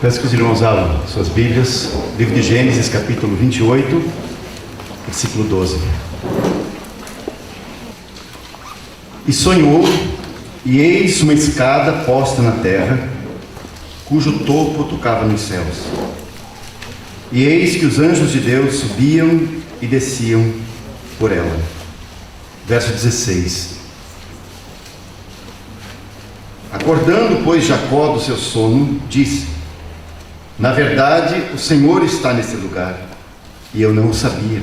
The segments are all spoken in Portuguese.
Peço que os irmãos abram suas Bíblias, livro de Gênesis, capítulo 28, versículo 12. E sonhou, e eis uma escada posta na terra, cujo topo tocava nos céus. E eis que os anjos de Deus subiam e desciam por ela. Verso 16. Acordando, pois, Jacó do seu sono, disse: na verdade, o Senhor está nesse lugar, e eu não o sabia.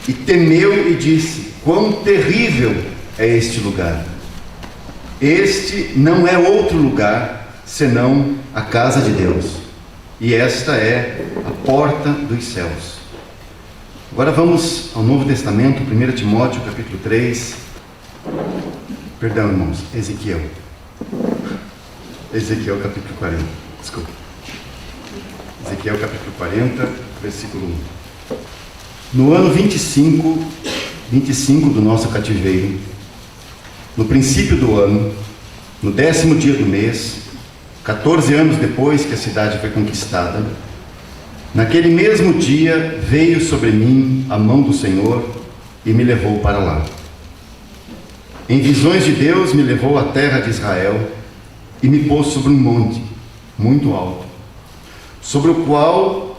E temeu e disse: quão terrível é este lugar! Este não é outro lugar, senão a casa de Deus, e esta é a porta dos céus. Agora vamos ao Novo Testamento, 1 Timóteo, capítulo 3. Perdão, irmãos, Ezequiel, capítulo 40. Desculpa. Ezequiel, capítulo 40, versículo 1. No ano 25 do nosso cativeiro, no princípio do ano, no 10º dia do mês, 14 anos depois que a cidade foi conquistada, naquele mesmo dia veio sobre mim a mão do Senhor e me levou para lá. Em visões de Deus me levou à terra de Israel e me pôs sobre um monte muito alto, sobre o qual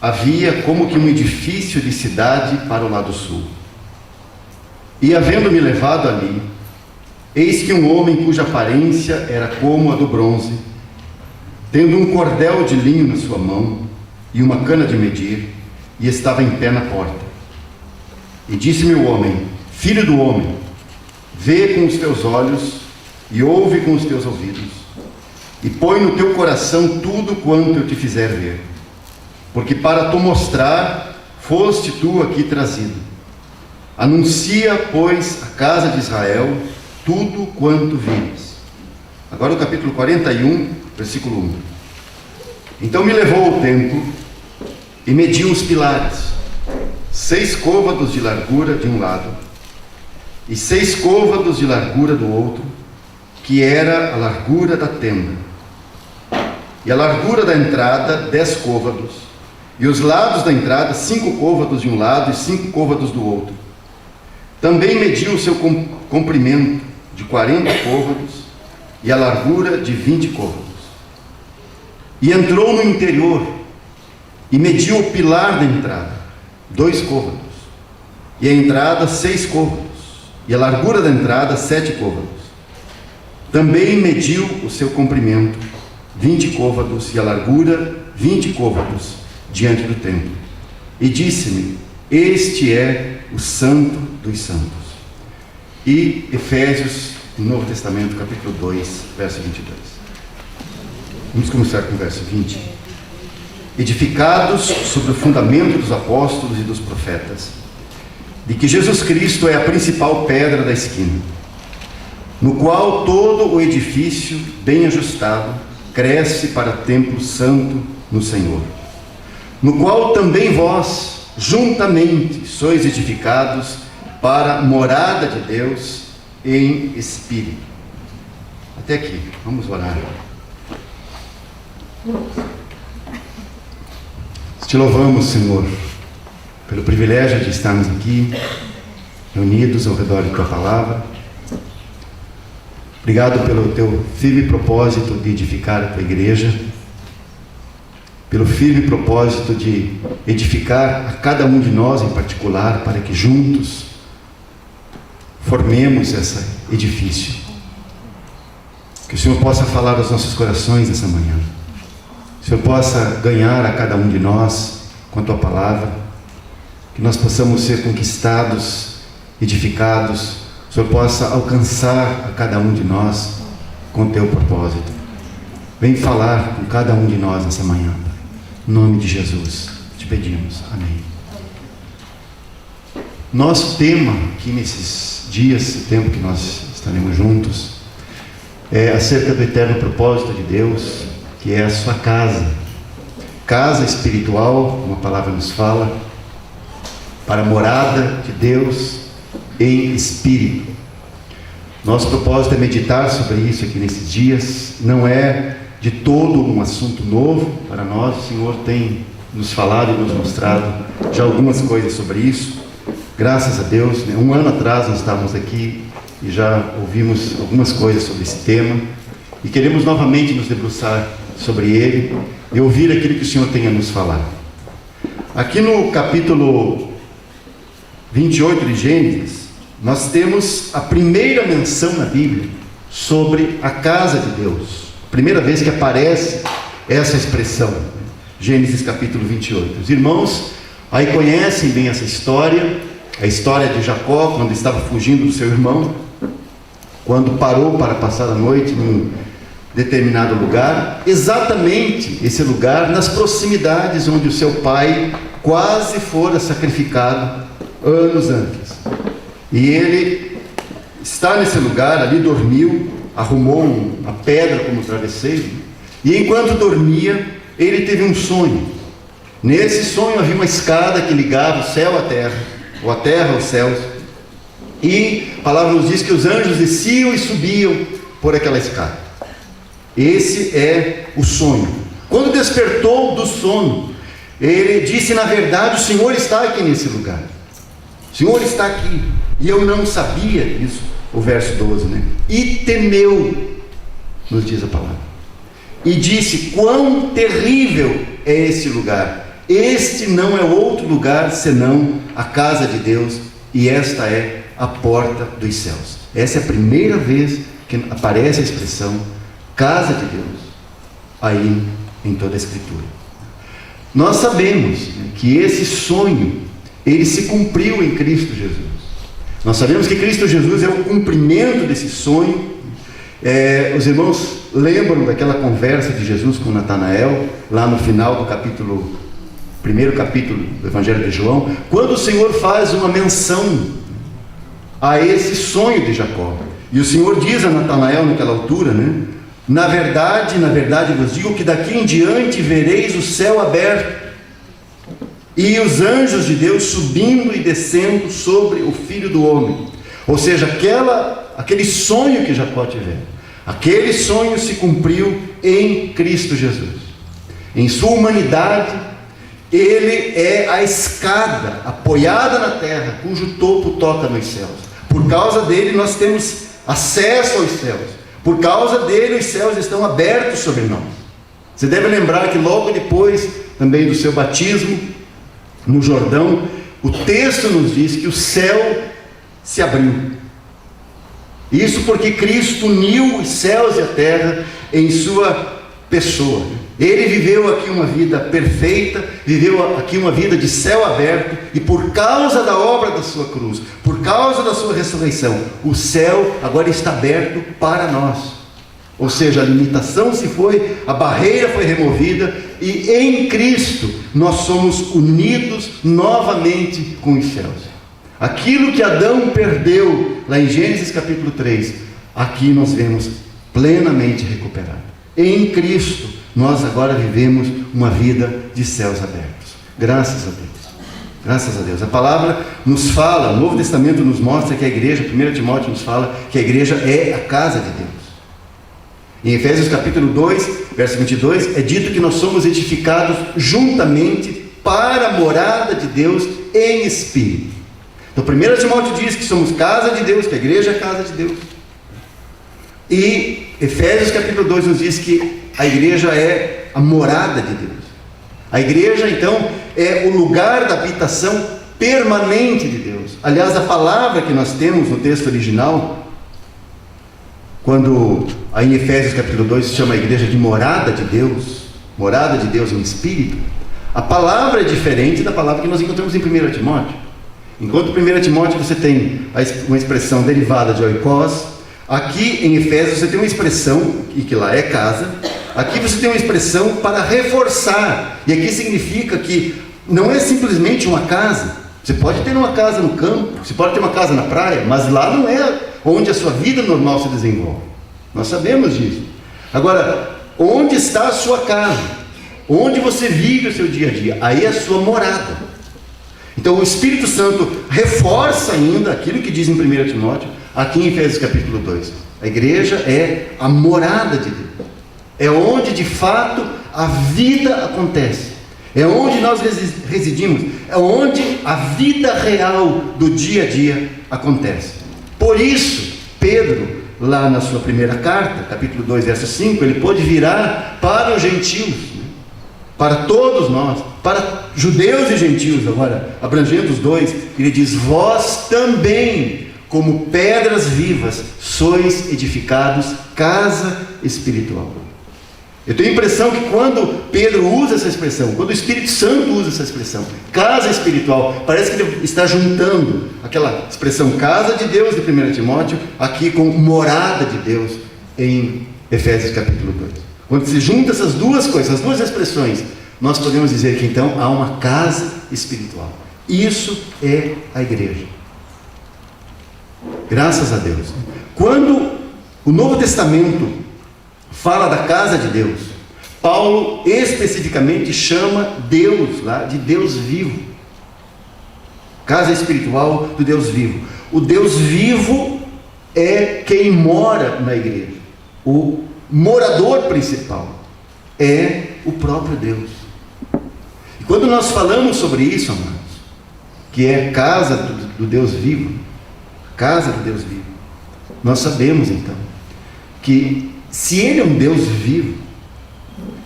havia como que um edifício de cidade para o lado sul. E havendo-me levado ali, eis que um homem cuja aparência era como a do bronze, tendo um cordel de linho na sua mão e uma cana de medir, e estava em pé na porta. E disse-me o homem: filho do homem, vê com os teus olhos e ouve com os teus ouvidos, e põe no teu coração tudo quanto eu te fizer ver, porque para tu mostrar foste tu aqui trazido. Anuncia, pois, a casa de Israel tudo quanto vires. Agora o capítulo 41, versículo 1. Então me levou ao templo e mediu os pilares, 6 côvados de largura de um lado e 6 côvados de largura do outro, que era a largura da tenda. E a largura da entrada, 10 côvados, e os lados da entrada, 5 côvados de um lado e 5 côvados do outro. Também mediu o seu comprimento de 40 côvados e a largura de 20 côvados. E entrou no interior e mediu o pilar da entrada, 2 côvados, e a entrada 6 côvados, e a largura da entrada 7 côvados. Também mediu o seu comprimento, 20 côvados, e a largura 20 côvados, diante do templo. E disse-me: este é o Santo dos Santos. E Efésios, no Novo Testamento, capítulo 2, verso 22. Vamos começar com o verso 20. Edificados sobre o fundamento dos apóstolos e dos profetas, de que Jesus Cristo é a principal pedra da esquina, no qual todo o edifício, bem ajustado, cresce para templo santo no Senhor, no qual também vós, juntamente, sois edificados para a morada de Deus em Espírito. Até aqui, vamos orar. Te louvamos, Senhor, pelo privilégio de estarmos aqui, reunidos ao redor de Tua Palavra. Obrigado pelo Teu firme propósito de edificar a Tua Igreja, pelo firme propósito de edificar a cada um de nós em particular, para que juntos formemos esse edifício. Que o Senhor possa falar aos nossos corações essa manhã. Que o Senhor possa ganhar a cada um de nós com a Tua Palavra. Que nós possamos ser conquistados, edificados. O Senhor possa alcançar a cada um de nós com o Teu propósito. Vem falar com cada um de nós nessa manhã. Em nome de Jesus, te pedimos. Amém. Nosso tema aqui nesses dias, o tempo que nós estaremos juntos, é acerca do eterno propósito de Deus, que é a sua casa. Casa espiritual, uma palavra nos fala, para a morada de Deus em espírito. Nosso propósito é meditar sobre isso aqui nesses dias. Não é de todo um assunto novo para nós. O Senhor tem nos falado e nos mostrado já algumas coisas sobre isso. Graças a Deus, né? Um ano atrás nós estávamos aqui e já ouvimos algumas coisas sobre esse tema, e queremos novamente nos debruçar sobre ele e ouvir aquilo que o Senhor tem a nos falar. Aqui no capítulo 28 de Gênesis, nós temos a primeira menção na Bíblia sobre a casa de Deus. Primeira vez que aparece essa expressão, Gênesis capítulo 28. Os irmãos aí conhecem bem essa história, a história de Jacó, quando estava fugindo do seu irmão, quando parou para passar a noite num determinado lugar, exatamente esse lugar nas proximidades onde o seu pai quase fora sacrificado anos antes. E ele está nesse lugar, ali dormiu, arrumou uma pedra como travesseiro, e enquanto dormia, ele teve um sonho. Nesse sonho havia uma escada que ligava o céu à terra, ou a terra aos céus, e a palavra nos diz que os anjos desciam e subiam por aquela escada. Esse é o sonho. Quando despertou do sono, ele disse: na verdade, o Senhor está aqui nesse lugar. O Senhor está aqui. E eu não sabia isso. O verso 12, né? E temeu, nos diz a palavra. E disse: quão terrível é este lugar. Este não é outro lugar senão a casa de Deus, e esta é a porta dos céus. Essa é a primeira vez que aparece a expressão casa de Deus aí em toda a Escritura. Nós sabemos que esse sonho, ele se cumpriu em Cristo Jesus. Nós sabemos que Cristo Jesus é o cumprimento desse sonho. Os irmãos lembram daquela conversa de Jesus com Natanael, lá no final do primeiro capítulo do Evangelho de João, quando o Senhor faz uma menção a esse sonho de Jacó. E o Senhor diz a Natanael naquela altura, né? Na verdade vos digo que daqui em diante vereis o céu aberto e os anjos de Deus subindo e descendo sobre o Filho do Homem. Ou seja, aquele sonho que Jacó tivera, aquele sonho se cumpriu em Cristo Jesus. Em sua humanidade, ele é a escada apoiada na terra, cujo topo toca nos céus. Por causa dele nós temos acesso aos céus. Por causa dele os céus estão abertos sobre nós. Você deve lembrar que logo depois também do seu batismo no Jordão, o texto nos diz que o céu se abriu. Isso porque Cristo uniu os céus e a terra em sua pessoa. Ele viveu aqui uma vida perfeita, viveu aqui uma vida de céu aberto, e por causa da obra da sua cruz, por causa da sua ressurreição, o céu agora está aberto para nós. Ou seja, a limitação se foi, a barreira foi removida, e em Cristo nós somos unidos novamente com os céus. Aquilo que Adão perdeu lá em Gênesis capítulo 3, aqui nós vemos plenamente recuperado. Em Cristo nós agora vivemos uma vida de céus abertos. Graças a Deus. Graças a Deus. A palavra nos fala, o Novo Testamento nos mostra que a igreja, 1 Timóteo nos fala que a igreja é a casa de Deus. Em Efésios capítulo 2, verso 22, é dito que nós somos edificados juntamente para a morada de Deus em Espírito. Então 1 Timóteo diz que somos casa de Deus, que a igreja é a casa de Deus. E Efésios capítulo 2 nos diz que a igreja é a morada de Deus. A igreja, então, é o lugar da habitação permanente de Deus. Aliás, a palavra que nós temos no texto original, quando aí em Efésios capítulo 2 se chama a igreja de morada de Deus em Espírito, a palavra é diferente da palavra que nós encontramos em 1 Timóteo. Enquanto em 1 Timóteo você tem uma expressão derivada de oikos, aqui em Efésios você tem uma expressão, e que lá é casa, aqui você tem uma expressão para reforçar, e aqui significa que não é simplesmente uma casa. Você pode ter uma casa no campo, você pode ter uma casa na praia, mas lá não é onde a sua vida normal se desenvolve. Nós sabemos disso. Agora, onde está a sua casa? Onde você vive o seu dia a dia? Aí é a sua morada. Então o Espírito Santo reforça ainda aquilo que diz em 1 Timóteo, aqui em Efésios capítulo 2. A igreja é a morada de Deus. É onde de fato a vida acontece. É onde nós residimos. É onde a vida real do dia a dia acontece. Por isso, Pedro, lá na sua primeira carta, capítulo 2, verso 5, ele pôde virar para os gentios, né? Para todos nós, para judeus e gentios, agora abrangendo os dois, ele diz: vós também, como pedras vivas, sois edificados casa espiritual. Eu tenho a impressão que quando Pedro usa essa expressão, quando o Espírito Santo usa essa expressão, casa espiritual, parece que ele está juntando aquela expressão casa de Deus de 1 Timóteo, aqui com morada de Deus em Efésios capítulo 2. Quando se junta essas duas coisas, essas duas expressões, nós podemos dizer que então há uma casa espiritual. Isso é a igreja. Graças a Deus. Quando o Novo Testamento fala da casa de Deus, Paulo especificamente chama Deus lá de Deus vivo. Casa espiritual do Deus vivo. O Deus vivo é quem mora na igreja. O morador principal é o próprio Deus. E quando nós falamos sobre isso, amados, que é casa do Deus vivo, casa do Deus vivo, nós sabemos então que se Ele é um Deus vivo,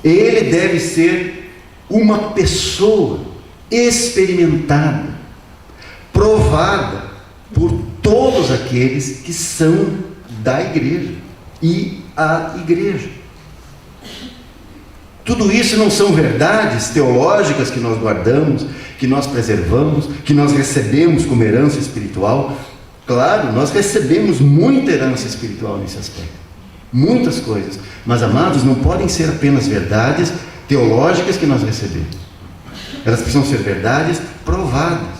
Ele deve ser uma pessoa experimentada, provada por todos aqueles que são da igreja e a igreja. Tudo isso não são verdades teológicas que nós guardamos, que nós preservamos, que nós recebemos como herança espiritual. Claro, nós recebemos muita herança espiritual nesse aspecto. Muitas coisas, mas amados, não podem ser apenas verdades teológicas que nós recebemos. Elas precisam ser verdades provadas.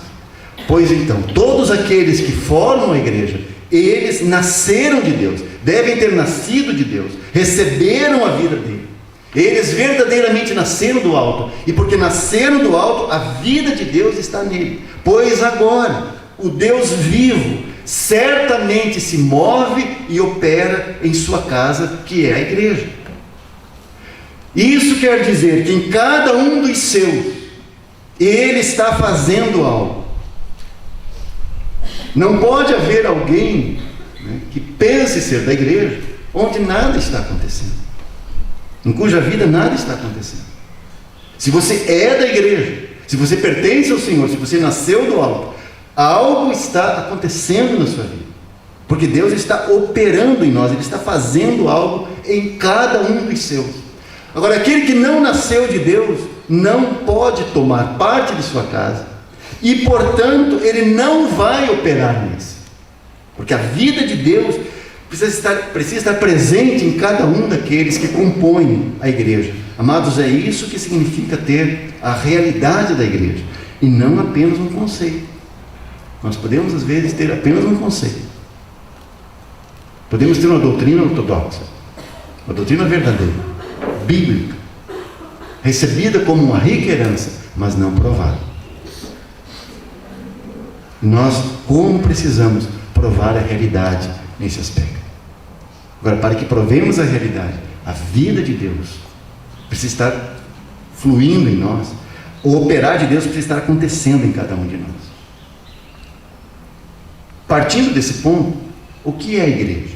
Pois então, todos aqueles que formam a igreja, eles nasceram de Deus, devem ter nascido de Deus, receberam a vida dele. Eles verdadeiramente nasceram do alto, e porque nasceram do alto, a vida de Deus está nele. Pois agora, o Deus vivo certamente se move e opera em sua casa, que é a igreja. Isso quer dizer que em cada um dos seus, Ele está fazendo algo. Não pode haver alguém, né, que pense ser da igreja, onde nada está acontecendo, em cuja vida nada está acontecendo. Se você é da igreja, se você pertence ao Senhor, se você nasceu do alto, algo está acontecendo na sua vida, porque Deus está operando em nós, Ele está fazendo algo em cada um dos seus. Agora, aquele que não nasceu de Deus, não pode tomar parte de sua casa, e portanto, ele não vai operar nisso, porque a vida de Deus precisa estar presente em cada um daqueles que compõem a igreja. Amados, é isso que significa ter a realidade da igreja, e não apenas um conceito. Nós podemos às vezes ter apenas um conceito, podemos ter uma doutrina ortodoxa, uma doutrina verdadeira, bíblica, recebida como uma rica herança, mas não provada. Nós, como precisamos provar a realidade nesse aspecto. Agora, para que provemos a realidade, a vida de Deus precisa estar fluindo em nós, o operar de Deus precisa estar acontecendo em cada um de nós. Partindo desse ponto, o que é a igreja?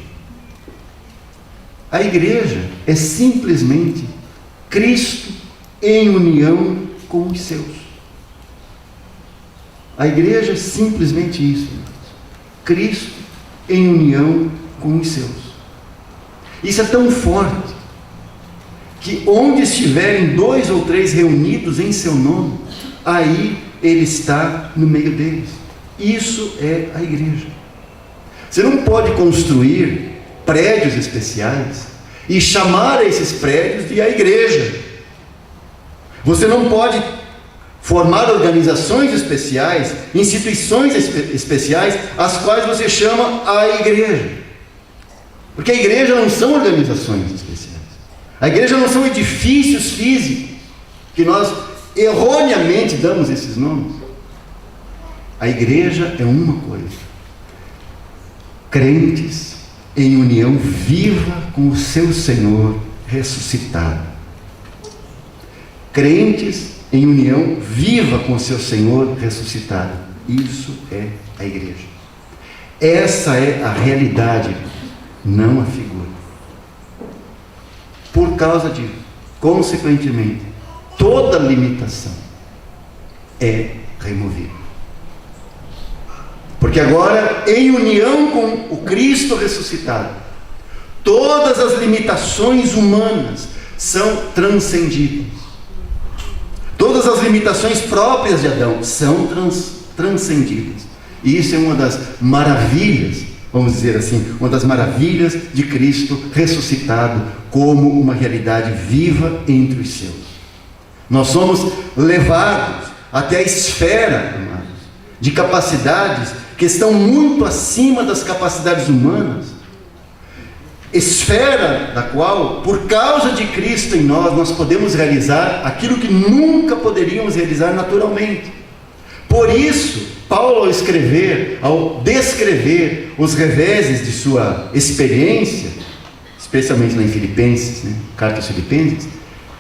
A igreja é simplesmente Cristo em união com os seus. A igreja é simplesmente isso, Cristo em união com os seus. Isso é tão forte, que onde estiverem 2 ou 3 reunidos em seu nome, aí Ele está no meio deles. Isso é a igreja. Você não pode construir prédios especiais e chamar esses prédios de a igreja. Você não pode formar organizações especiais, instituições especiais, as quais você chama a igreja. Porque a igreja não são organizações especiais. A igreja não são edifícios físicos, que nós erroneamente damos esses nomes. A igreja é uma coisa: crentes em união viva com o seu Senhor ressuscitado. Crentes em união viva com seu Senhor ressuscitado. Isso é a igreja. Essa é a realidade, não a figura. Por causa disso, consequentemente, toda limitação é removida. Porque agora, em união com o Cristo ressuscitado, todas as limitações humanas são transcendidas. Todas as limitações próprias de Adão são transcendidas. E isso é uma das maravilhas, vamos dizer assim, uma das maravilhas de Cristo ressuscitado como uma realidade viva entre os seus. Nós somos levados até a esfera, amados, de capacidades que estão muito acima das capacidades humanas. Esfera da qual, por causa de Cristo em nós podemos realizar aquilo que nunca poderíamos realizar naturalmente. Por isso, Paulo, ao descrever os reveses de sua experiência, especialmente lá em Filipenses, carta aos Filipenses,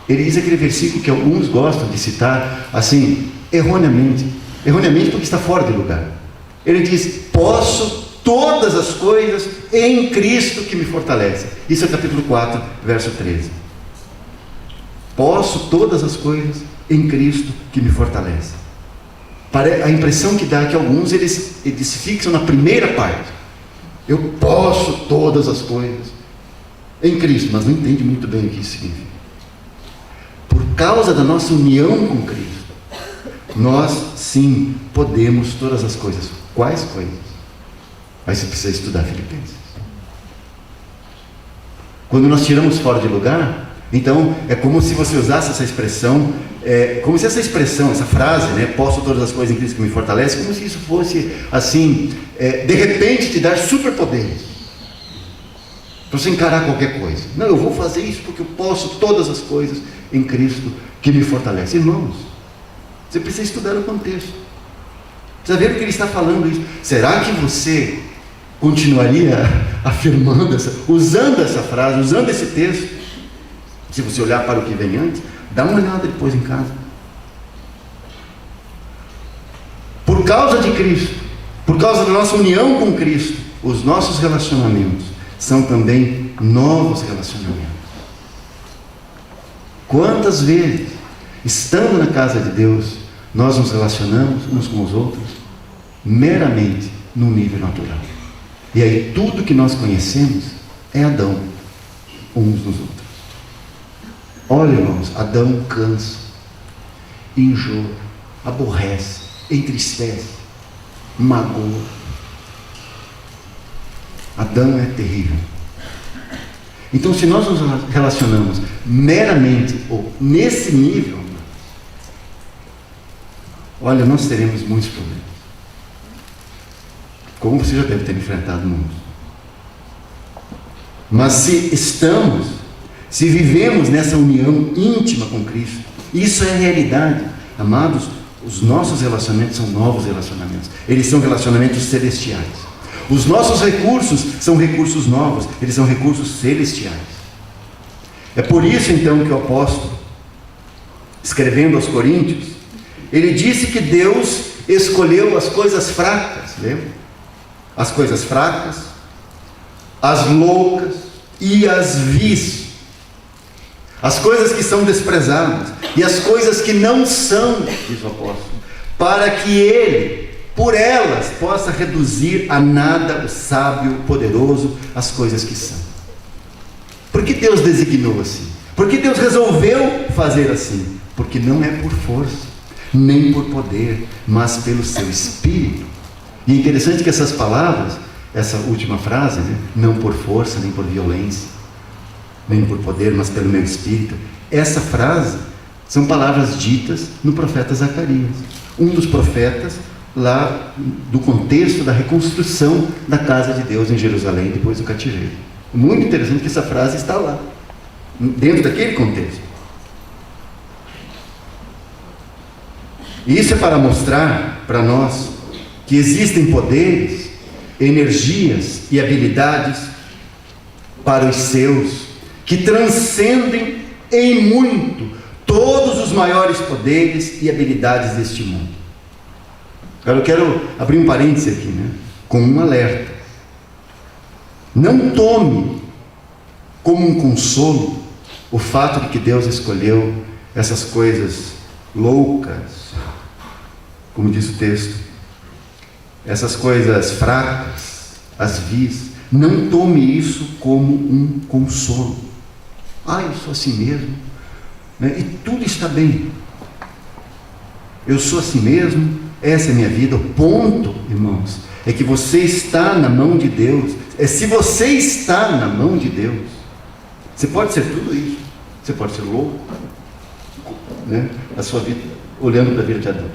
ele diz aquele versículo que alguns gostam de citar, assim, erroneamente porque está fora de lugar. Ele diz: posso todas as coisas em Cristo que me fortalece. Isso é capítulo 4, verso 13. Posso todas as coisas em Cristo que me fortalece. A impressão que dá é que alguns eles se fixam na primeira parte. Eu posso todas as coisas em Cristo, mas não entende muito bem o que isso significa. Por causa da nossa união com Cristo, nós sim podemos todas as coisas. Quais coisas? Aí você precisa estudar Filipenses. Quando nós tiramos fora de lugar, então é como se você usasse essa expressão, como se essa expressão, essa frase, posso todas as coisas em Cristo que me fortalece, como se isso fosse assim, de repente te dar superpoderes para você encarar qualquer coisa. Não, eu vou fazer isso porque eu posso todas as coisas em Cristo que me fortalece. Irmãos, você precisa estudar o contexto, precisa ver o que ele está falando isso. Será que você continuaria afirmando usando essa frase, usando esse texto? Se você olhar para o que vem antes, dá uma olhada depois em casa. Por causa de Cristo, por causa da nossa união com Cristo, os nossos relacionamentos são também novos relacionamentos. Quantas vezes, estando na casa de Deus, nós nos relacionamos uns com os outros meramente no nível natural. E aí tudo que nós conhecemos é Adão, uns nos outros. Olha, irmãos, Adão cansa, enjoa, aborrece, entristece, magoa. Adão é terrível. Então, se nós nos relacionamos meramente ou nesse nível, olha, nós teremos muitos problemas. Como você já deve ter enfrentado muitos. Mas se vivemos nessa união íntima com Cristo, isso é realidade. Amados, os nossos relacionamentos são novos relacionamentos. Eles são relacionamentos celestiais. Os nossos recursos são recursos novos. Eles são recursos celestiais. É por isso então que o apóstolo, escrevendo aos Coríntios, ele disse que Deus escolheu as coisas fracas, lembra? As coisas fracas, as loucas e as vis, as coisas que são desprezadas e as coisas que não são, diz o apóstolo, para que ele, por elas, possa reduzir a nada o sábio, o poderoso, as coisas que são. Por que Deus designou assim? Por que Deus resolveu fazer assim? Porque não é por força, nem por poder, mas pelo seu Espírito. E é interessante que essas palavras, essa última frase, não por força, nem por violência, nem por poder, mas pelo meu Espírito, essa frase são palavras ditas no profeta Zacarias, um dos profetas lá do contexto da reconstrução da casa de Deus em Jerusalém depois do cativeiro. Muito interessante que essa frase está lá, dentro daquele contexto. E isso é para mostrar para nós que existem poderes, energias e habilidades para os seus que transcendem em muito todos os maiores poderes e habilidades deste mundo. Agora eu quero abrir um parêntese aqui, com um alerta. Não tome como um consolo o fato de que Deus escolheu essas coisas loucas, como diz o texto, essas coisas fracas, as vis. Não tome isso como um consolo. Eu sou assim mesmo, e tudo está bem. Eu sou assim mesmo, essa é a minha vida. O ponto, irmãos, é que você está na mão de Deus. Se você está na mão de Deus, você pode ser tudo isso. Você pode ser louco, a sua vida, olhando para a vida de Adão,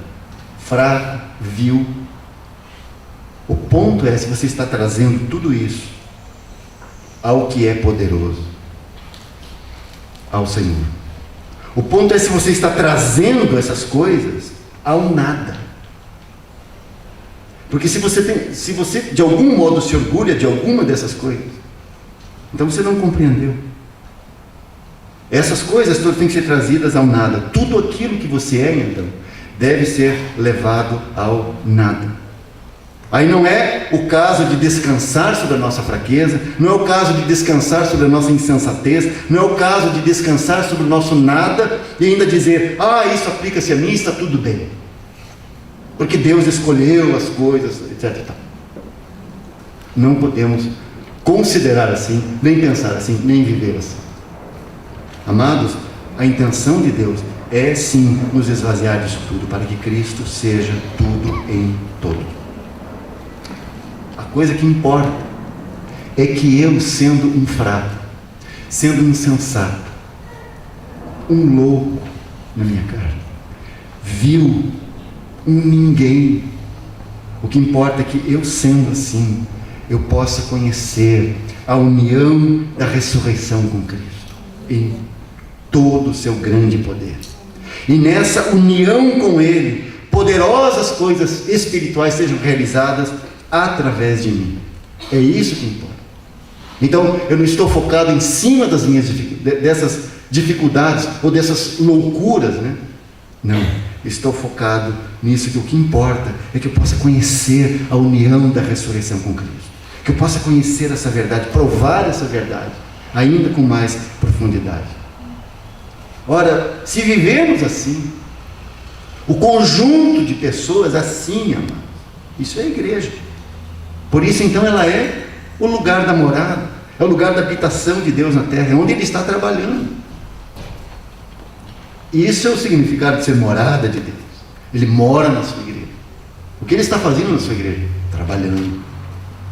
fraco, vil. O ponto é se você está trazendo tudo isso ao que é poderoso, ao Senhor. O ponto é se você está trazendo essas coisas ao nada. Porque se você de algum modo se orgulha de alguma dessas coisas, então você não compreendeu. Essas coisas todas têm que ser trazidas ao nada. Tudo aquilo que você é, então, deve ser levado ao nada. Aí não é o caso de descansar sobre a nossa fraqueza, não é o caso de descansar sobre a nossa insensatez, não é o caso de descansar sobre o nosso nada e ainda dizer, isso aplica-se a mim, está tudo bem. Porque Deus escolheu as coisas, etc. Não podemos considerar assim, nem pensar assim, nem viver assim. Amados, a intenção de Deus é sim nos esvaziar disso tudo, para que Cristo seja tudo em todo. A coisa que importa é que eu, sendo um fraco, sendo um insensato, um louco na minha carne, vil, um ninguém, o que importa é que eu, sendo assim, eu possa conhecer a união da ressurreição com Cristo em todo o seu grande poder, e nessa união com Ele, poderosas coisas espirituais sejam realizadas através de mim. É isso que importa. Então eu não estou focado em cima dessas dificuldades ou dessas loucuras, não, estou focado nisso, que o que importa é que eu possa conhecer a união da ressurreição com Cristo, que eu possa conhecer essa verdade, provar essa verdade ainda com mais profundidade. Ora, se vivemos assim, o conjunto de pessoas assim, amados, isso é a igreja. Por isso então ela é o lugar da morada, é o lugar da habitação de Deus na terra, é onde Ele está trabalhando. E isso é o significado de ser morada de Deus. Ele mora na sua igreja. O que Ele está fazendo na sua igreja? Trabalhando,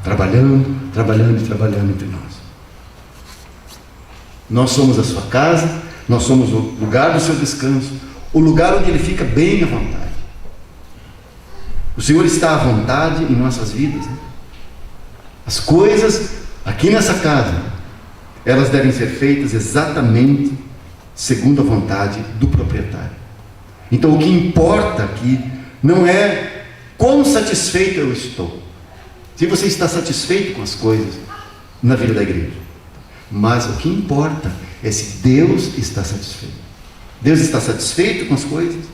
trabalhando, trabalhando e trabalhando entre nós. Nós somos a sua casa, nós somos o lugar do seu descanso, o lugar onde Ele fica bem à vontade. O Senhor está à vontade em nossas vidas. As coisas aqui nessa casa, elas devem ser feitas exatamente segundo a vontade do proprietário. Então o que importa aqui não é quão satisfeito eu estou, se você está satisfeito com as coisas na vida da igreja, mas o que importa é se Deus está satisfeito. Deus está satisfeito com as coisas,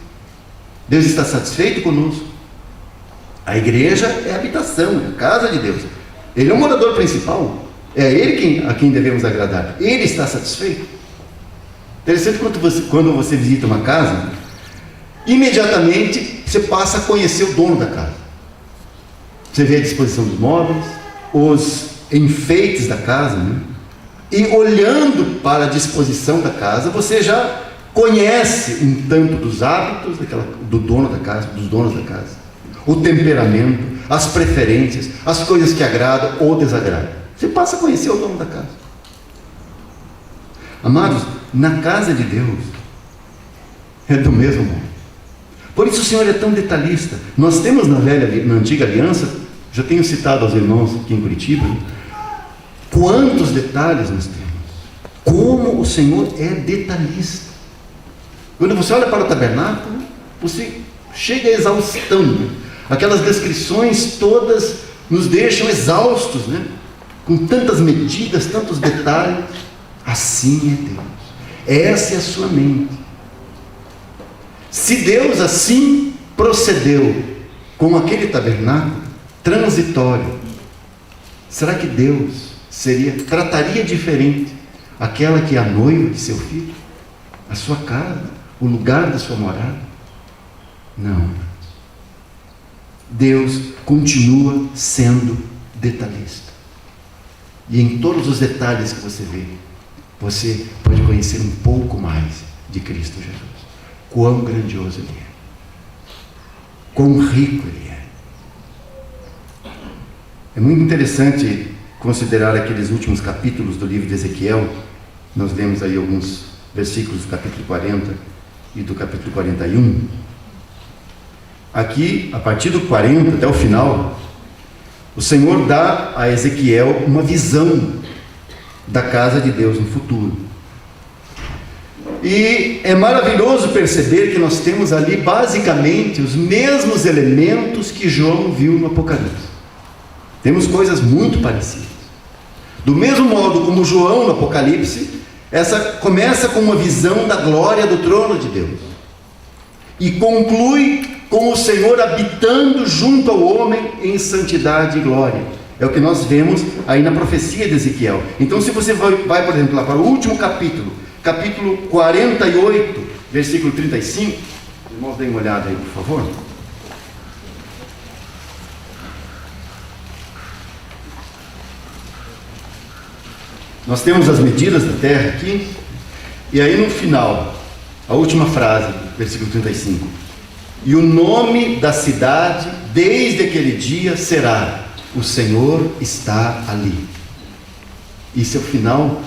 Deus está satisfeito conosco. A igreja é a habitação, é a casa de Deus. Ele é o morador principal, é Ele a quem devemos agradar. Ele está satisfeito. Interessante, quando você visita uma casa, imediatamente você passa a conhecer o dono da casa. Você vê a disposição dos móveis, os enfeites da casa, e olhando para a disposição da casa, você já conhece um tanto dos hábitos do dono da casa, dos donos da casa, o temperamento, as preferências, as coisas que agradam ou desagradam. Você passa a conhecer o dono da casa. Amados, na casa de Deus é do mesmo modo. Por isso o Senhor é tão detalhista. Nós temos na antiga aliança, já tenho citado aos irmãos aqui em Curitiba, quantos detalhes nós temos, como o Senhor é detalhista. Quando você olha para o tabernáculo, você chega a exaustão, aquelas descrições todas nos deixam exaustos, com tantas medidas, tantos detalhes. Assim é Deus. Essa é a sua mente. Se Deus assim procedeu com aquele tabernáculo transitório, será que Deus trataria diferente aquela que é a noiva de seu filho? A sua casa, o lugar da sua morada? Não. Deus continua sendo detalhista. E em todos os detalhes que você vê, você pode conhecer um pouco mais de Cristo Jesus. Quão grandioso Ele é. Quão rico Ele é. É muito interessante considerar aqueles últimos capítulos do livro de Ezequiel. Nós lemos aí alguns versículos do capítulo 40 e do capítulo 41. Aqui, a partir do 40 até o final, o Senhor dá a Ezequiel uma visão da casa de Deus no futuro. E é maravilhoso perceber que nós temos ali basicamente os mesmos elementos que João viu no Apocalipse. Temos coisas muito parecidas. Do mesmo modo como João no Apocalipse, essa começa com uma visão da glória do trono de Deus e conclui com o Senhor habitando junto ao homem em santidade e glória. É o que nós vemos aí na profecia de Ezequiel. Então, se você vai, por exemplo, lá para o último capítulo, capítulo 48, versículo 35, irmãos, deem uma olhada aí, por favor. Nós temos as medidas da terra aqui, e aí no final, a última frase, versículo 35. E o nome da cidade, desde aquele dia, será: o Senhor está ali. Isso é o final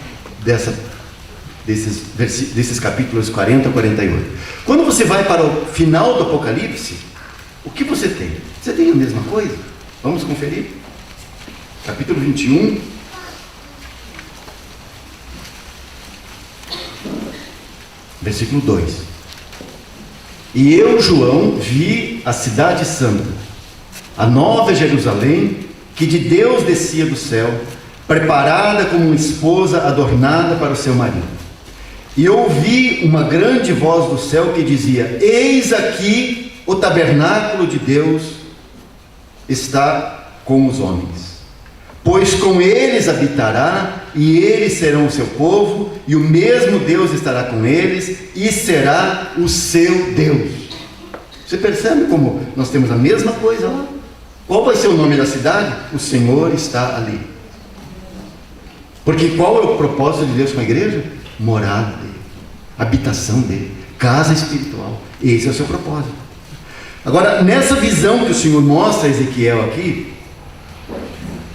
desses capítulos 40 a 48. Quando você vai para o final do Apocalipse, o que você tem? Você tem a mesma coisa? Vamos conferir? Capítulo 21. Versículo 2. E eu, João, vi a cidade santa, a nova Jerusalém, que de Deus descia do céu, preparada como uma esposa adornada para o seu marido. E ouvi uma grande voz do céu que dizia: eis aqui o tabernáculo de Deus está com os homens, pois com eles habitará, e eles serão o seu povo, e o mesmo Deus estará com eles, e será o seu Deus. Você percebe como nós temos a mesma coisa lá? Qual vai ser o nome da cidade? O Senhor está ali. Porque qual é o propósito de Deus com a igreja? Morada dele, habitação dele, casa espiritual. Esse é o seu propósito. Agora, nessa visão que o Senhor mostra a Ezequiel aqui,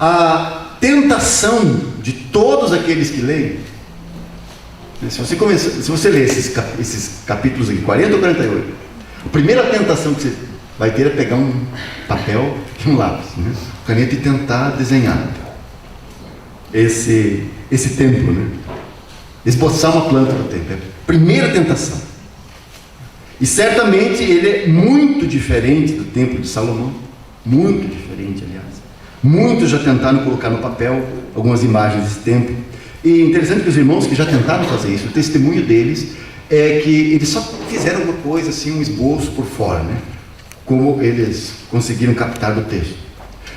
a tentação de todos aqueles que leem, se você ler esses capítulos aqui, 40 ou 48, a primeira tentação que você vai ter é pegar um papel e um lápis, caneta, e tentar desenhar esse templo, esboçar uma planta do templo. É a primeira tentação. E certamente ele é muito diferente do templo de Salomão, muito diferente, aliás. Muitos já tentaram colocar no papel algumas imagens desse templo. E interessante que os irmãos que já tentaram fazer isso, o testemunho deles é que eles só fizeram uma coisa assim, um esboço por fora, como eles conseguiram captar do texto.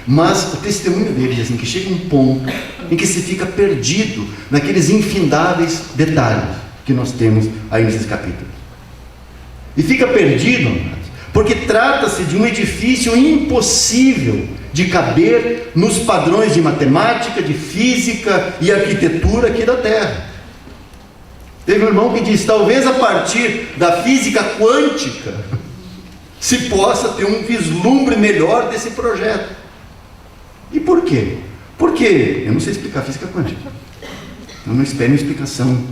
Mas o testemunho deles é assim, que chega um ponto em que se fica perdido naqueles infindáveis detalhes que nós temos aí nesses capítulos. E fica perdido, porque trata-se de um edifício impossível de caber nos padrões de matemática, de física e arquitetura aqui da Terra. Teve um irmão que disse: talvez a partir da física quântica se possa ter um vislumbre melhor desse projeto. E por quê? Porque eu não sei explicar física quântica, eu não espero uma explicação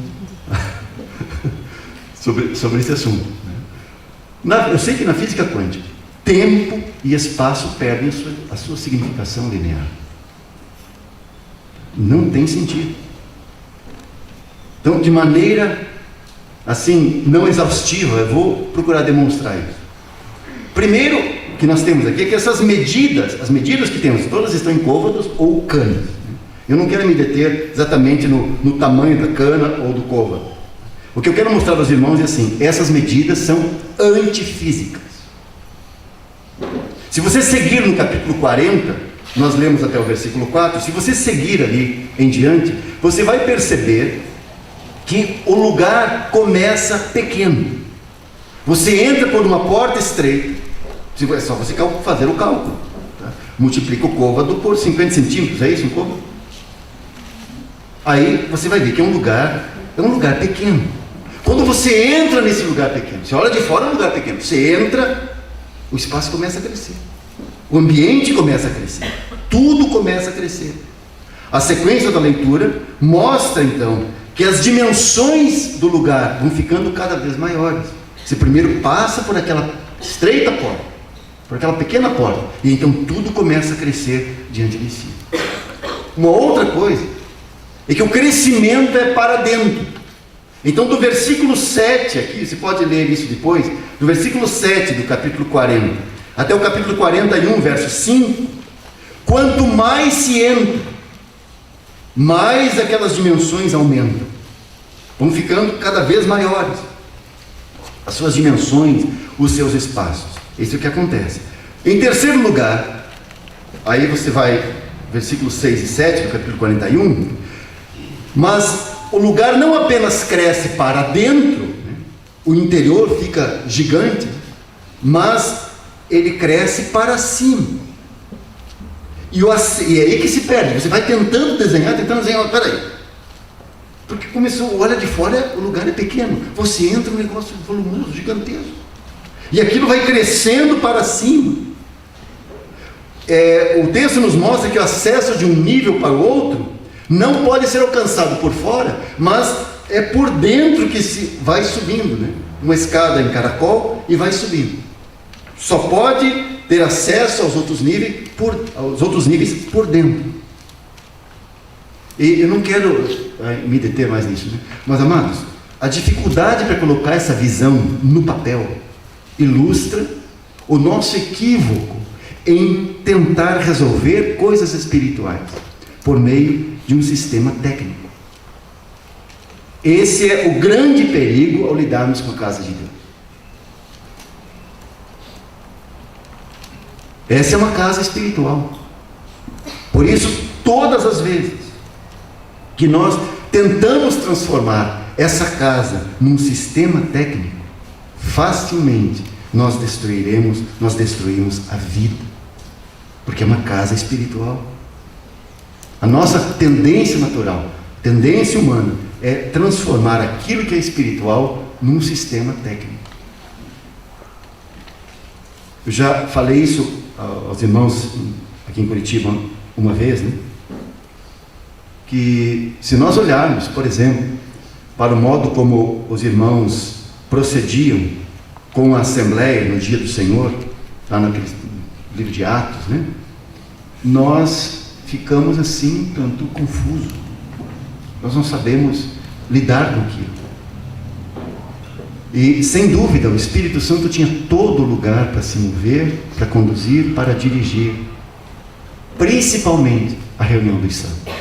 sobre esse assunto. Eu sei que na física quântica, tempo e espaço perdem a sua significação linear. Não tem sentido. Então, de maneira assim, não exaustiva, eu vou procurar demonstrar isso. Primeiro que nós temos aqui é que essas medidas, as medidas que temos, todas estão em côvados ou canos. Eu não quero me deter exatamente no tamanho da cana ou do côvado. O que eu quero mostrar aos irmãos é assim: essas medidas são antifísicas. Se você seguir no capítulo 40, nós lemos até o versículo 4, se você seguir ali em diante, você vai perceber que o lugar começa pequeno. Você entra por uma porta estreita, é só você fazer o cálculo, tá? Multiplica o côvado por 50 centímetros, é isso um côvado? Aí você vai ver que é um lugar pequeno. Quando você entra nesse lugar pequeno, você olha de fora, é um lugar pequeno, você entra, o espaço começa a crescer, o ambiente começa a crescer, tudo começa a crescer. A sequência da leitura mostra então que as dimensões do lugar vão ficando cada vez maiores. Você primeiro passa por aquela estreita porta, por aquela pequena porta, e então tudo começa a crescer diante de si. Uma outra coisa é que o crescimento é para dentro. Então, do versículo 7 aqui, você pode ler isso depois, do versículo 7 do capítulo 40 até o capítulo 41, verso 5, quanto mais se entra, mais aquelas dimensões aumentam, vão ficando cada vez maiores, as suas dimensões, os seus espaços. Isso é o que acontece. Em terceiro lugar, aí você vai, versículos 6 e 7 do capítulo 41, mas o lugar não apenas cresce para dentro, né? O interior fica gigante, mas ele cresce para cima. E é aí que se perde. Você vai tentando desenhar, peraí. Porque começou, olha de fora, o lugar é pequeno. Você entra num negócio volumoso, gigantesco. E aquilo vai crescendo para cima. O texto nos mostra que o acesso de um nível para o outro não pode ser alcançado por fora, mas é por dentro que se vai subindo, né? Uma escada em caracol e vai subindo. Só pode ter acesso aos outros níveis por dentro. E eu não quero me deter mais nisso, né? Mas, amados, a dificuldade para colocar essa visão no papel ilustra o nosso equívoco em tentar resolver coisas espirituais por meio de um sistema técnico. Esse é o grande perigo ao lidarmos com a casa de Deus. Essa é uma casa espiritual. Por isso, todas as vezes que nós tentamos transformar essa casa num sistema técnico, facilmente nós destruímos a vida, porque é uma casa espiritual. A nossa tendência natural, tendência humana, é transformar aquilo que é espiritual num sistema técnico. Eu já falei isso aos irmãos aqui em Curitiba uma vez, né? Que se nós olharmos, por exemplo, para o modo como os irmãos procediam com a Assembleia no dia do Senhor, lá no livro de Atos, né? Nós ficamos assim, tanto confusos. Nós não sabemos lidar com aquilo. E, sem dúvida, o Espírito Santo tinha todo lugar para se mover, para conduzir, para dirigir, principalmente a reunião dos santos.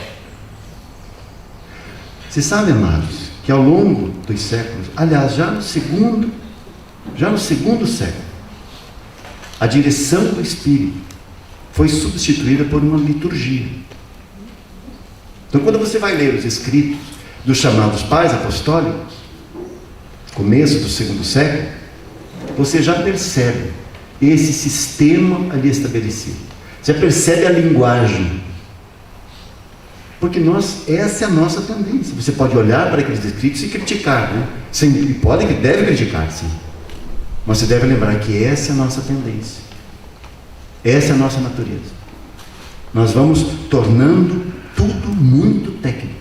Você sabe, amados, que ao longo dos séculos, aliás, já no segundo século, a direção do Espírito foi substituída por uma liturgia. Então, quando você vai ler os escritos dos chamados pais apostólicos, começo do segundo século, você já percebe esse sistema ali estabelecido. Você percebe a linguagem. Porque essa é a nossa tendência. Você pode olhar para aqueles escritos e criticar, né? Deve criticar, sim. Mas você deve lembrar que essa é a nossa tendência. Essa é a nossa natureza. Nós vamos tornando tudo muito técnico.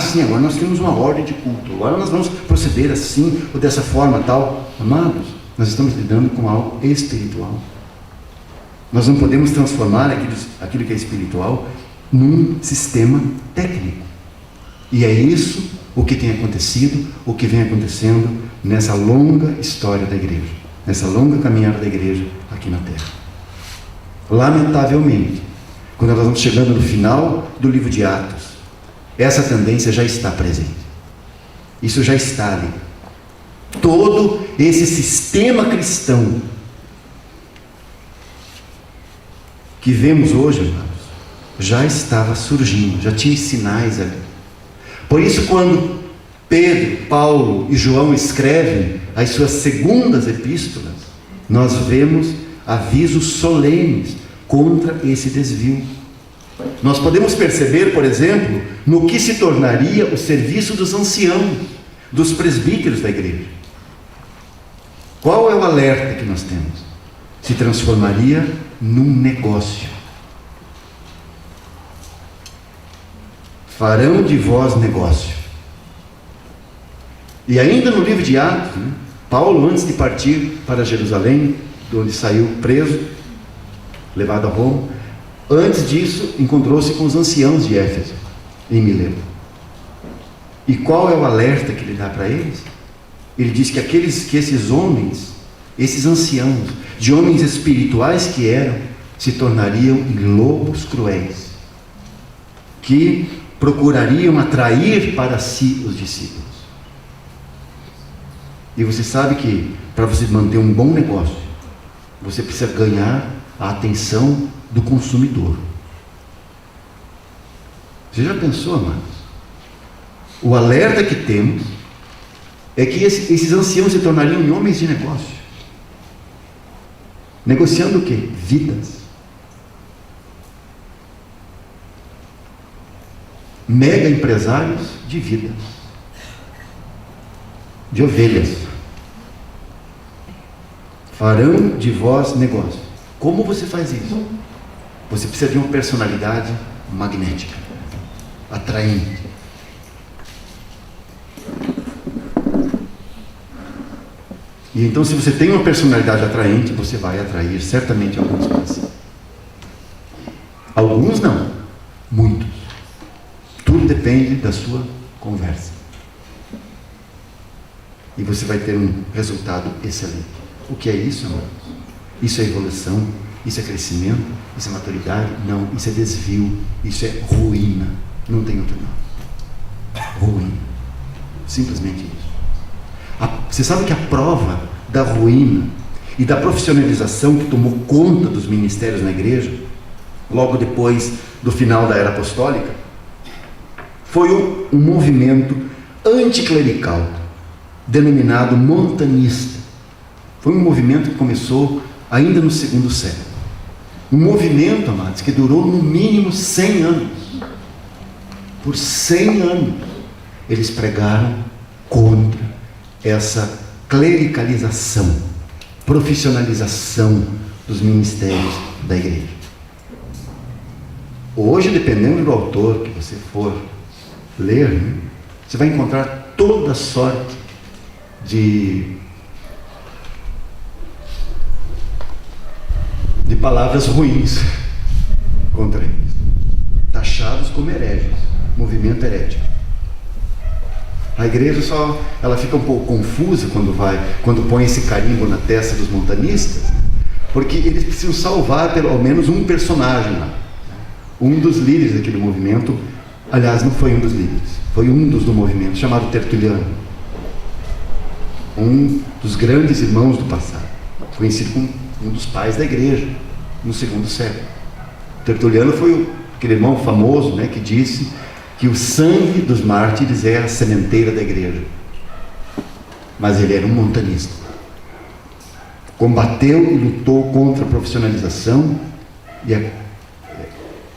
Sim, agora nós temos uma ordem de culto. Agora nós vamos proceder assim ou dessa forma tal. Amados, nós estamos lidando com algo espiritual. Nós não podemos transformar aquilo que é espiritual num sistema técnico. E é isso o que tem acontecido, o que vem acontecendo nessa longa história da igreja, nessa longa caminhada da igreja aqui na Terra. Lamentavelmente, quando nós vamos chegando no final do livro de Atos, essa tendência já está presente. Isso já está ali. Todo esse sistema cristão que vemos hoje, irmãos, já estava surgindo, já tinha sinais ali. Por isso, quando Pedro, Paulo e João escrevem as suas segundas epístolas, nós vemos avisos solenes contra esse desvio. Nós podemos perceber, por exemplo, no que se tornaria o serviço dos anciãos, dos presbíteros da igreja. Qual é o alerta que nós temos? Se transformaria num negócio. Farão de vós negócio. E ainda no livro de Atos, Paulo, antes de partir para Jerusalém, de onde saiu preso, levado a Roma, antes disso, encontrou-se com os anciãos de Éfeso, em Mileto. E qual é o alerta que ele dá para eles? Ele diz que esses homens, esses anciãos, de homens espirituais que eram, se tornariam em lobos cruéis, que procurariam atrair para si os discípulos. E você sabe que para você manter um bom negócio, você precisa ganhar a atenção do consumidor. Você já pensou, amados? O alerta que temos é que esses anciãos se tornariam em homens de negócio. Negociando o quê? Vidas. Mega empresários de vidas. De ovelhas. Farão de vós negócio. Como você faz isso? Você precisa de uma personalidade magnética, atraente. E então, se você tem uma personalidade atraente, você vai atrair certamente alguns para si. Alguns não, muitos. Tudo depende da sua conversa. E você vai ter um resultado excelente. O que é isso, irmãos? Isso é evolução, isso é crescimento, isso é maturidade? Não, isso é desvio, isso é ruína. Não tem outro nome. Ruína. Simplesmente isso. Você sabe que a prova da ruína e da profissionalização que tomou conta dos ministérios na igreja, logo depois do final da era apostólica, foi um movimento anticlerical, denominado montanista. Foi um movimento que começou ainda no segundo século. Um movimento, amados, que durou no mínimo 100 anos. Por 100 anos, eles pregaram contra essa clericalização, profissionalização dos ministérios da igreja. Hoje, dependendo do autor que você for ler, você vai encontrar toda sorte de palavras ruins contra eles, taxados como hereges, movimento herético. A igreja ela fica um pouco confusa quando põe esse carimbo na testa dos montanistas, porque eles precisam salvar pelo menos um personagem lá. Um dos líderes aqui do movimento, aliás, não foi um dos líderes, foi um dos do movimento, chamado Tertuliano. Um dos grandes irmãos do passado, conhecido como um dos pais da igreja, no segundo século. Tertuliano foi aquele irmão famoso, que disse que o sangue dos mártires é a sementeira da igreja. Mas ele era um montanista. Combateu e lutou contra a profissionalização e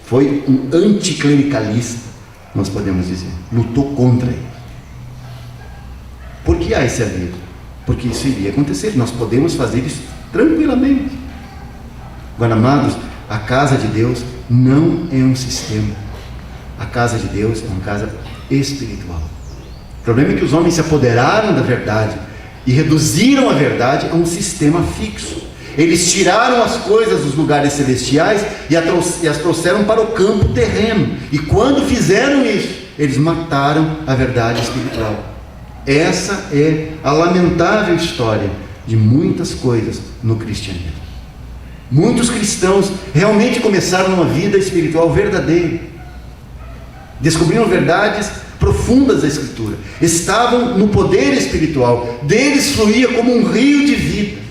foi um anticlericalista, nós podemos dizer. Lutou contra ele. Por que há esse aviso? Porque isso iria acontecer. Nós podemos fazer isso tranquilamente. Agora, amados, a casa de Deus não é um sistema. A casa de Deus é uma casa espiritual. O problema é que os homens se apoderaram da verdade e reduziram a verdade a um sistema fixo. Eles tiraram as coisas dos lugares celestiais e as trouxeram para o campo terreno. E quando fizeram isso, eles mataram a verdade espiritual. Essa é a lamentável história de muitas coisas no cristianismo. Muitos cristãos realmente começaram uma vida espiritual verdadeira, descobriram verdades profundas da Escritura, estavam no poder espiritual, deles fluía como um rio de vida.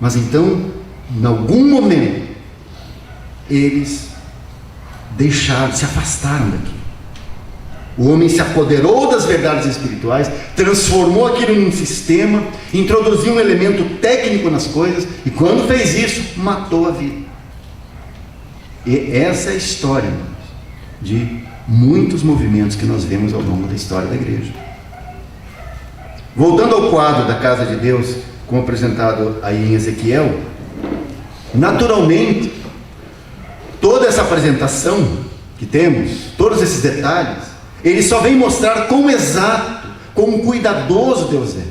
Mas então, em algum momento, eles se afastaram daquilo. O homem se apoderou das verdades espirituais, transformou aquilo num sistema, introduziu um elemento técnico nas coisas, e quando fez isso, matou a vida. E essa é a história de muitos movimentos que nós vemos ao longo da história da igreja. Voltando ao quadro da casa de Deus, como apresentado aí em Ezequiel, naturalmente, toda essa apresentação que temos, todos esses detalhes, ele só vem mostrar quão exato, quão cuidadoso Deus é,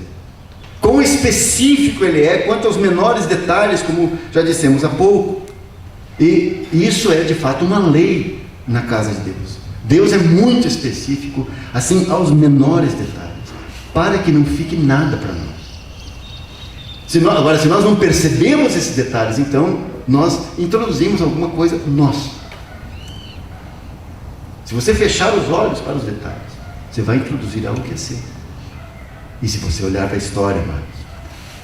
quão específico Ele é, quanto aos menores detalhes, como já dissemos há pouco. E isso é de fato uma lei na casa de Deus. Deus é muito específico, assim, aos menores detalhes, para que não fique nada para nós. Agora, se nós não percebemos esses detalhes, então nós introduzimos alguma coisa nossa. Se você fechar os olhos para os detalhes, você vai introduzir algo que é seu. E se você olhar para a história, amados,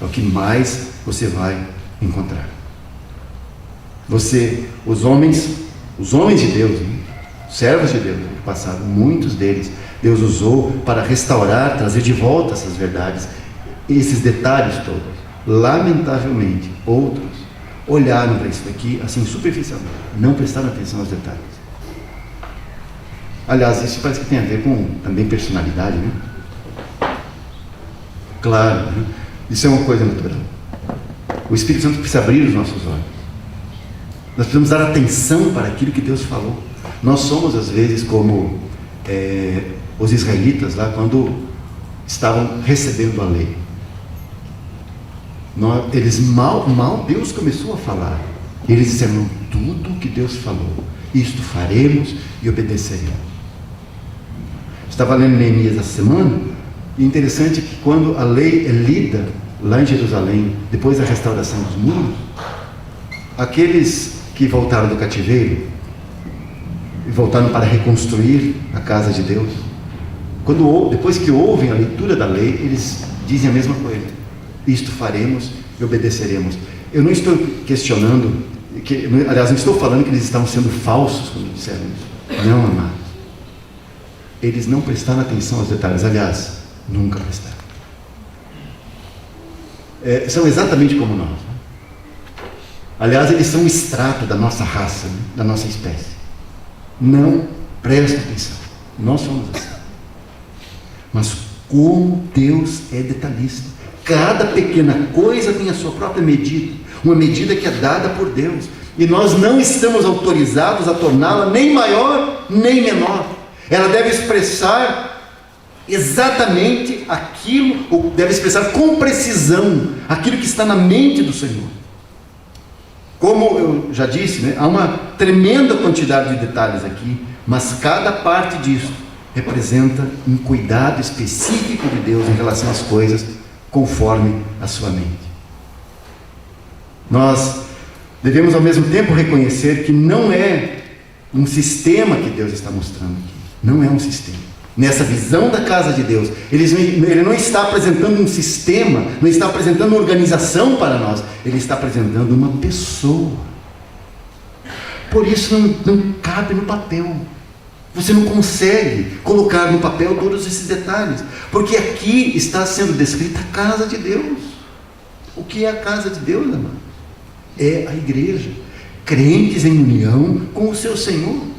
é o que mais você vai encontrar. Os homens de Deus, servos de Deus no passado, muitos deles, Deus usou para restaurar, trazer de volta essas verdades, esses detalhes todos. Lamentavelmente, outros olharam para isso daqui assim superficialmente, não prestaram atenção aos detalhes. Aliás, isso parece que tem a ver com também personalidade, né? Claro, né? Isso é uma coisa natural. O Espírito Santo precisa abrir os nossos olhos. Nós precisamos dar atenção para aquilo que Deus falou. Nós somos às vezes como os israelitas lá quando estavam recebendo a lei. Eles mal Deus começou a falar. E eles disseram: tudo que Deus falou, isto faremos e obedeceremos. Estava lendo Neemias essa semana, e interessante que quando a lei é lida lá em Jerusalém, depois da restauração dos muros, aqueles que voltaram do cativeiro e voltaram para reconstruir a casa de Deus, depois que ouvem a leitura da lei, eles dizem a mesma coisa: isto faremos e obedeceremos. Eu não estou questionando, aliás, não estou falando que eles estavam sendo falsos quando disseram isso. Não, amados. Eles não prestaram atenção aos detalhes, aliás, nunca prestaram. São exatamente como nós. Aliás, eles são um extrato da nossa raça, da nossa espécie. Não prestam atenção. Nós somos assim. Mas como Deus é detalhista. Cada pequena coisa tem a sua própria medida. Uma medida que é dada por Deus. E nós não estamos autorizados a torná-la nem maior, nem menor. Ela deve expressar exatamente aquilo, ou deve expressar com precisão aquilo que está na mente do Senhor. Como eu já disse, né, há uma tremenda quantidade de detalhes aqui, mas cada parte disso representa um cuidado específico de Deus em relação às coisas conforme a sua mente. Nós devemos ao mesmo tempo reconhecer que não é um sistema que Deus está mostrando aqui. Não é um sistema. Nessa visão da casa de Deus, ele não está apresentando um sistema, não está apresentando uma organização para nós, ele está apresentando uma pessoa. Por isso não cabe no papel. Você não consegue colocar no papel todos esses detalhes, porque aqui está sendo descrita a casa de Deus. O que é a casa de Deus, amado? É a igreja, crentes em união com o seu Senhor.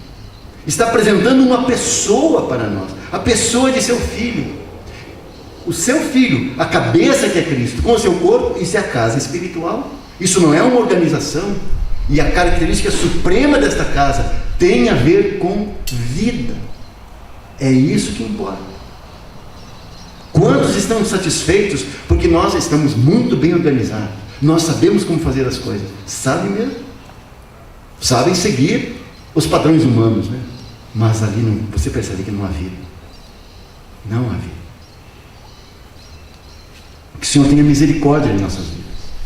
Está apresentando uma pessoa para nós, a pessoa de seu filho. O seu filho, a cabeça que é Cristo, com o seu corpo, isso é a casa espiritual. Isso não é uma organização. E a característica suprema desta casa tem a ver com vida. É isso que importa. Quantos estão satisfeitos porque nós estamos muito bem organizados? Nós sabemos como fazer as coisas. Sabem mesmo? Sabem seguir os padrões humanos, né? Mas ali você percebe que não há vida. Não há vida. Que o Senhor tenha misericórdia de nossas vidas.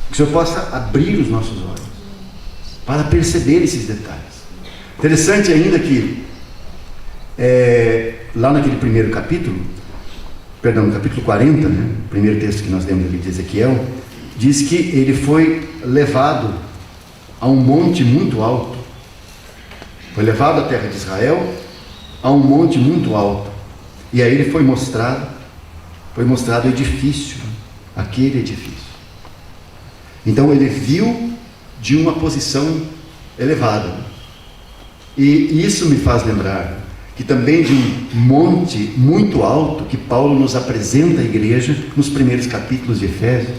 Que o Senhor possa abrir os nossos olhos. para perceber esses detalhes. Interessante ainda que, lá naquele primeiro capítulo, no capítulo 40, né, o primeiro texto que nós lemos ali de Ezequiel, diz que ele foi levado a um monte muito alto. Foi levado à terra de Israel, a um monte muito alto. E aí ele foi mostrado o edifício, aquele edifício. Então ele viu de uma posição elevada. E isso me faz lembrar que também de um monte muito alto que Paulo nos apresenta à igreja nos primeiros capítulos de Efésios.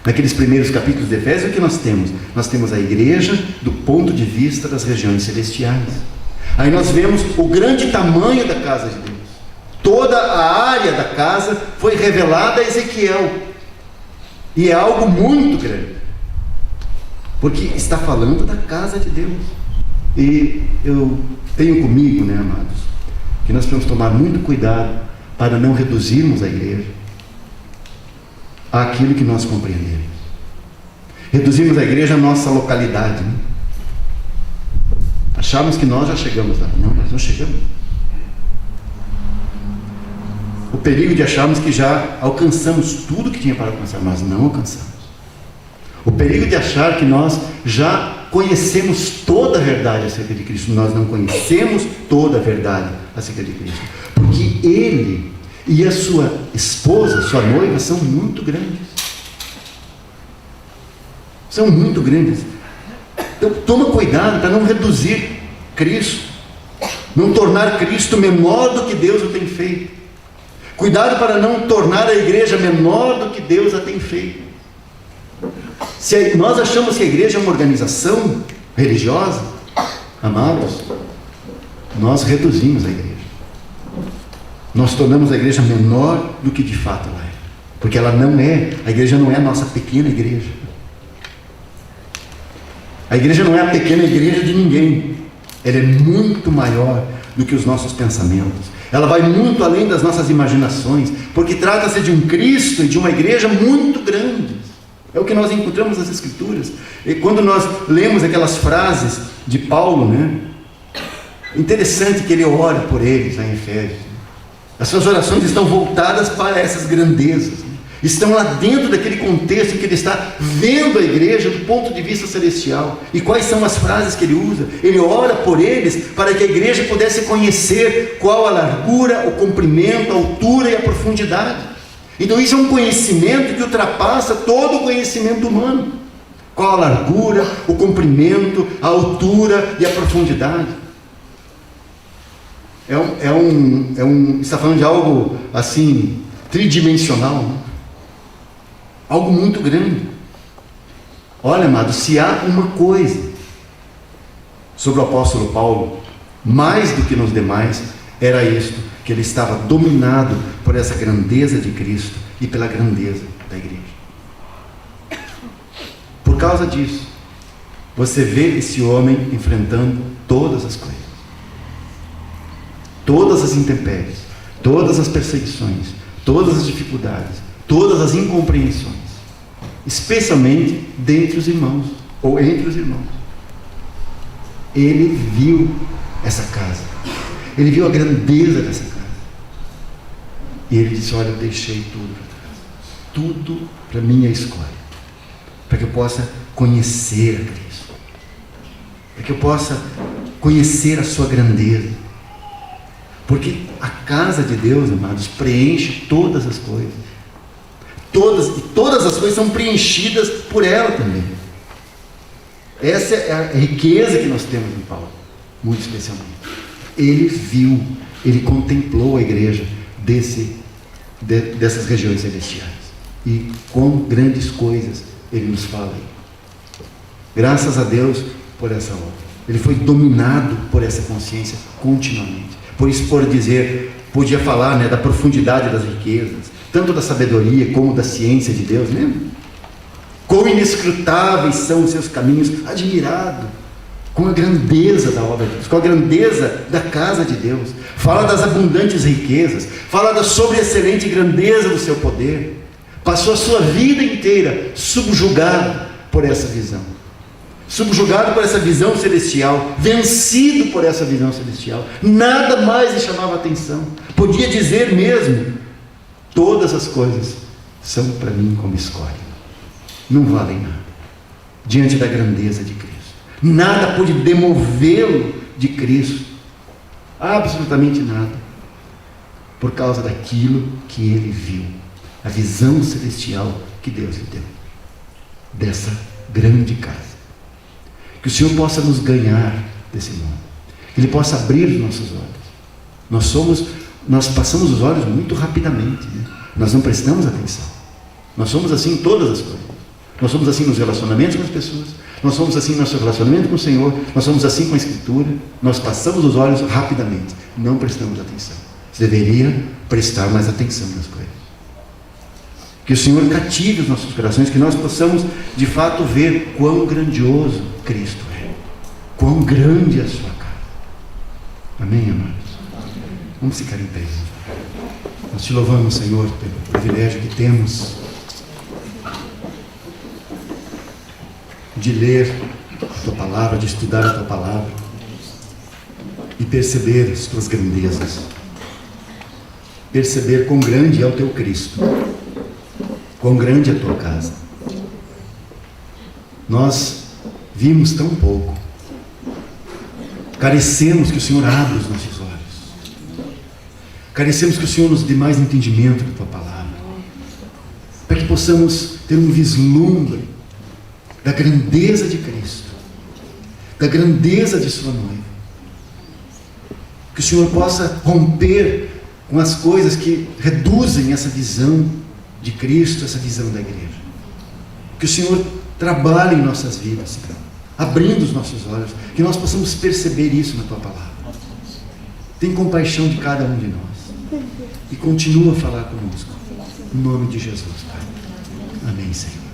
Naqueles primeiros capítulos de Efésios, o que nós temos? Nós temos a igreja do ponto de vista das regiões celestiais. Aí nós vemos o grande tamanho da casa de Deus. Toda a área da casa foi revelada a Ezequiel. E é algo muito grande. Porque está falando da casa de Deus. E eu tenho comigo, né, amados, que nós precisamos tomar muito cuidado para não reduzirmos a igreja àquilo que nós compreendemos. Reduzimos a igreja à nossa localidade, né? Achamos que nós já chegamos lá. Não, nós não chegamos. O perigo de acharmos que já alcançamos tudo que tinha para alcançar, mas não alcançamos. O perigo de achar que nós já conhecemos toda a verdade acerca de Cristo. Nós não conhecemos toda a verdade acerca de Cristo, porque Ele e a sua esposa, sua noiva, são muito grandes. São muito grandes. Então toma cuidado para não reduzir Cristo, não tornar Cristo menor do que Deus o tem feito. Cuidado para não tornar a igreja menor do que Deus a tem feito. Se nós achamos que a igreja é uma organização religiosa, amados, nós reduzimos a igreja. Nós tornamos a igreja menor do que de fato ela é. Porque ela não é, a igreja não é a nossa pequena igreja. A igreja não é a pequena igreja de ninguém. Ela é muito maior do que os nossos pensamentos. Ela vai muito além das nossas imaginações, porque trata-se de um Cristo e de uma igreja muito grande. É o que nós encontramos nas Escrituras. E quando nós lemos aquelas frases de Paulo, né? Interessante que ele ora por eles lá em Efésios. As suas orações estão voltadas para essas grandezas, né? Estão lá dentro daquele contexto em que ele está vendo a igreja do ponto de vista celestial. E quais são as frases que ele usa? Ele ora por eles para que a igreja pudesse conhecer qual a largura, o comprimento, a altura e a profundidade. Então isso é um conhecimento que ultrapassa todo o conhecimento humano. Qual a largura, o comprimento, a altura e a profundidade. Está falando de algo assim, tridimensional, né? Algo muito grande. Olha, amado, se há uma coisa sobre o apóstolo Paulo, mais do que nos demais, era isto, que ele estava dominado por essa grandeza de Cristo e pela grandeza da igreja. Por causa disso, você vê esse homem enfrentando todas as coisas, todas as intempéries, todas as perseguições, todas as dificuldades, todas as incompreensões, especialmente dentre os irmãos, ou entre os irmãos. Ele viu essa casa, ele viu a grandeza dessa casa, e ele disse: olha, eu deixei tudo para trás, tudo para minha escolha, para que eu possa conhecer a Cristo, para que eu possa conhecer a sua grandeza, porque a casa de Deus, amados, preenche todas as coisas. Todas as coisas são preenchidas por ela também. Essa é a riqueza que nós temos em Paulo, muito especialmente. Ele viu, ele contemplou a igreja dessas regiões celestiais. E quão grandes coisas ele nos fala aí. Graças a Deus por essa obra. Ele foi dominado por essa consciência continuamente. Por isso, podia falar, né, da profundidade das riquezas, tanto da sabedoria como da ciência de Deus, lembra? Quão inescrutáveis são os seus caminhos, admirado com a grandeza da obra de Deus, com a grandeza da casa de Deus. Fala das abundantes riquezas, fala da sobreexcelente grandeza do seu poder. Passou a sua vida inteira subjugado por essa visão, subjugado por essa visão celestial, vencido por essa visão celestial. Nada mais lhe chamava atenção. Podia dizer mesmo: todas as coisas são para mim como escória, não valem nada diante da grandeza de Cristo. Nada pôde demovê-lo de Cristo, absolutamente nada, por causa daquilo que ele viu, a visão celestial que Deus lhe deu, dessa grande casa. Que o Senhor possa nos ganhar desse mundo, que Ele possa abrir os nossos olhos. Nós passamos os olhos muito rapidamente, né? Nós não prestamos atenção. Nós somos assim em todas as coisas. Nós somos assim nos relacionamentos com as pessoas, nós somos assim no nosso relacionamento com o Senhor, nós somos assim com a Escritura. Nós passamos os olhos rapidamente, não prestamos atenção. Você deveria prestar mais atenção nas coisas. Que o Senhor cative os nossos corações, que nós possamos de fato ver quão grandioso Cristo é, quão grande é a sua casa. Amém, amados? Vamos ficar em pé. Nós te louvamos, Senhor, pelo privilégio que temos de ler a Tua Palavra, de estudar a Tua Palavra e perceber as Tuas grandezas, perceber quão grande é o Teu Cristo, quão grande é a Tua casa. Nós vimos tão pouco, carecemos que o Senhor abra os nossos olhos, carecemos que o Senhor nos dê mais entendimento da Tua Palavra, para que possamos ter um vislumbre da grandeza de Cristo, da grandeza de sua noiva. Que o Senhor possa romper com as coisas que reduzem essa visão de Cristo, essa visão da igreja. Que o Senhor trabalhe em nossas vidas, Senhor, abrindo os nossos olhos, que nós possamos perceber isso na Tua Palavra. Tem compaixão de cada um de nós e continua a falar conosco, em nome de Jesus, Pai. Amém, Senhor.